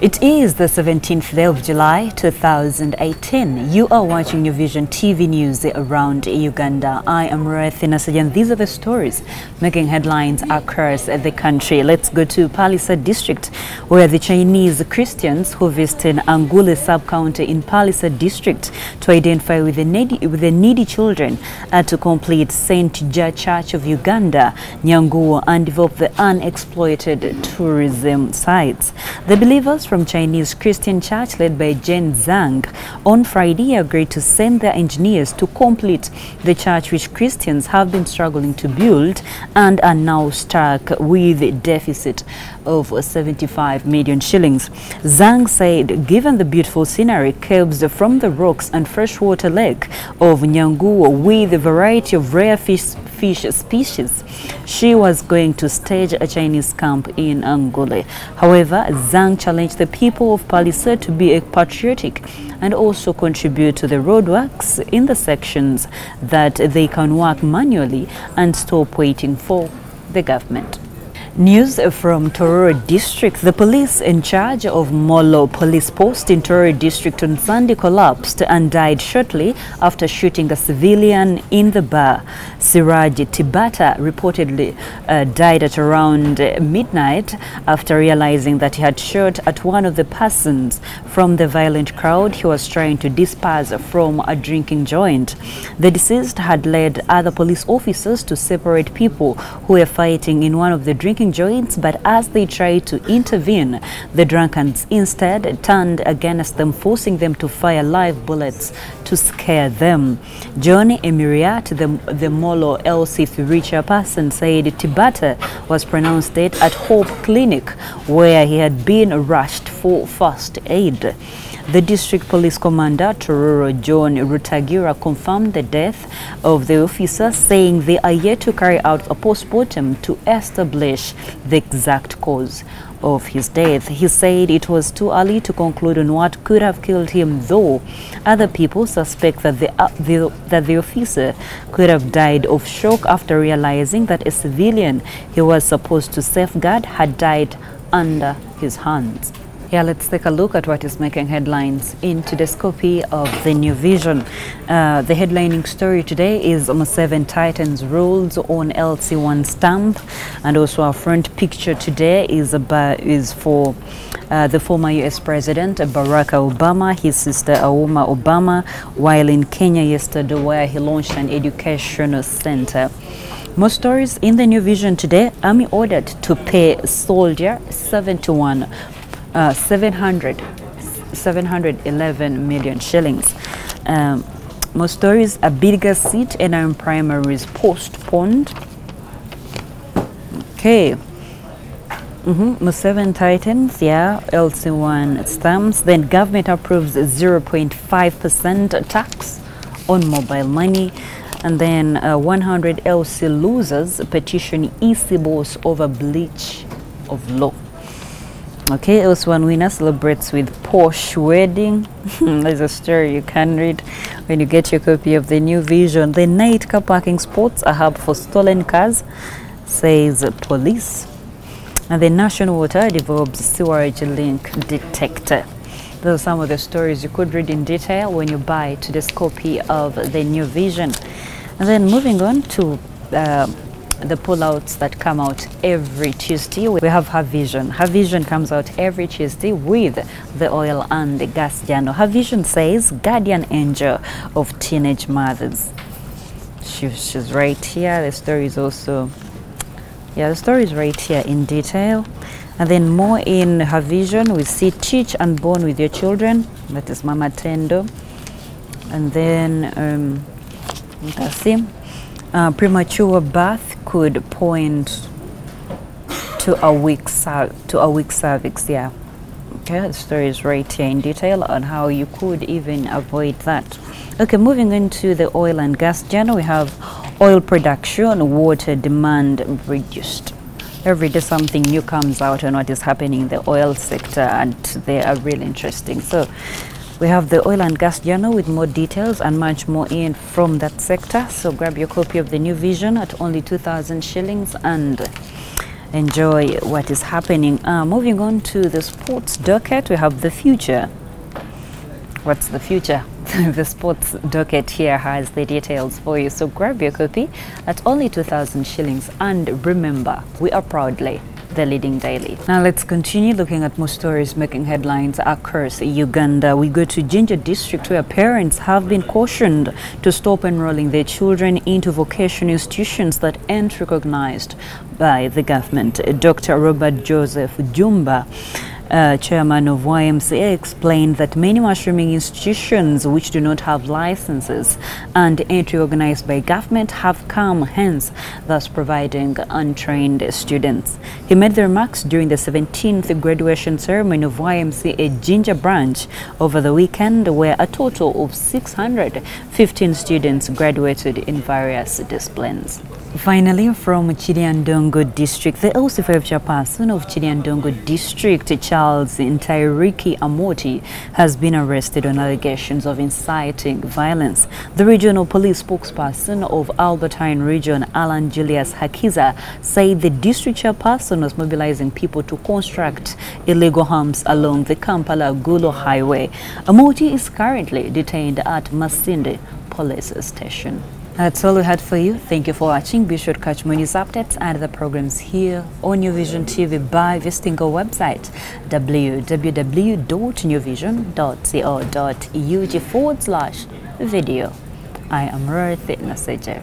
It is the 17th day of July 2018. You are watching New Vision TV News around Uganda. I am Ruthina Sajan. These are the stories making headlines across the country. Let's go to PALLISA district, where the Chinese Christians who visited Angule sub-county in PALLISA district to identify with the needy children to complete St. Jah Church of Uganda, Nyanguo, and develop the unexploited tourism sites. The believers from Chinese Christian Church led by Jen Zhang on Friday agreed to send their engineers to complete the church which Christians have been struggling to build and are now stuck with a deficit of 75 million shillings. Zhang said given the beautiful scenery, caves from the rocks and freshwater lake of Nyanguo with a variety of rare fish species, she was going to stage a Chinese camp in Angule. However, Zhang challenged the people of PALLISA to be patriotic and also contribute to the roadworks in the sections that they can work manually and stop waiting for the government. News from Tororo district. The police in charge of Molo police post in Tororo district on Sunday collapsed and died shortly after shooting a civilian in the bar. Siraj Tibata reportedly died at around midnight after realizing that he had shot at one of the persons from the violent crowd he was trying to disperse from a drinking joint. The deceased had led other police officers to separate people who were fighting in one of the drinking joints, but as they tried to intervene, the drunkards instead turned against them, forcing them to fire live bullets to scare them. John Emiriat, the Molo LC3 chairperson, said Tibata was pronounced dead at Hope Clinic, where he had been rushed for first aid. The district police commander, Tororo John Rutagira, confirmed the death of the officer, saying they are yet to carry out a postmortem to establish the exact cause of his death. He said it was too early to conclude on what could have killed him, though other people suspect that the officer could have died of shock after realizing that a civilian he was supposed to safeguard had died under his hands. Yeah, let's take a look at what is making headlines in today's copy of the New Vision. The headlining story today is Museveni tightens rules on LC1 stamp, and also our front picture today is for the former US President Barack Obama, his sister Auma Obama, while in Kenya yesterday, where he launched an educational center. More stories in the New Vision today. Army ordered to pay soldier 711 million shillings. More stories. A bigger seat in our primaries postponed. Okay. Museveni tightens, yeah, LC1 stamps. Then government approves 0.5% tax on mobile money. And then 100 LC losers petition EC boss over breach of law. Okay, LC1 winner celebrates with Porsche wedding. There's a story you can read when you get your copy of the New Vision. The night car parking spots a hub for stolen cars, says police. And the National Water develops sewerage link detector. Those are some of the stories you could read in detail when you buy today's copy of the New Vision. And then moving on to the pullouts that come out every Tuesday. We have Her Vision. Her Vision comes out every Tuesday with the oil and the gas journal. Her Vision says guardian angel of teenage mothers. She's right here. The story is also, yeah, the story is right here in detail. And then more in Her Vision, we see teach and bond with your children. That is Mama Tendo. And then let's see. Premature birth could point to a weak cervix. Yeah, okay, the story is right here in detail on how you could even avoid that. Okay, moving into the oil and gas journal, we have oil production, water demand reduced. Every day something new comes out on what is happening in the oil sector, and they are really interesting. So we have the oil and gas journal with more details and much more in from that sector. So grab your copy of the New Vision at only 2,000 shillings and enjoy what is happening. Moving on to the sports docket, we have the future. What's the future? The sports docket here has the details for you, so grab your copy at only 2,000 shillings, and remember, we are proudly the leading daily. Now let's continue looking at more stories making headlines across Uganda. We go to Jinja district, where parents have been cautioned to stop enrolling their children into vocational institutions that aren't recognized by the government. Dr. Robert Joseph Jumba, chairman of YMCA, explained that many mushrooming institutions which do not have licenses and ain't recognized by government have come, hence thus providing untrained students. He made the remarks during the 17th graduation ceremony of YMCA Jinja branch over the weekend, where a total of 615 students graduated in various disciplines. Finally, from KIRYANDONGO district, the LC5 chairperson of KIRYANDONGO district, Charles Ntairiki Amoti, has been arrested on allegations of inciting violence. The regional police spokesperson of Albertine region, Alan Julius Hakiza, said the district chairperson was mobilizing people to construct illegal homes along the Kampala-Gulo highway. Amoti is currently detained at Masinde police station. That's all we had for you. Thank you for watching. Be sure to catch more news updates and other programs here on New Vision TV by visiting our website www.newvision.co.ug/video. I am Ruth Naseje.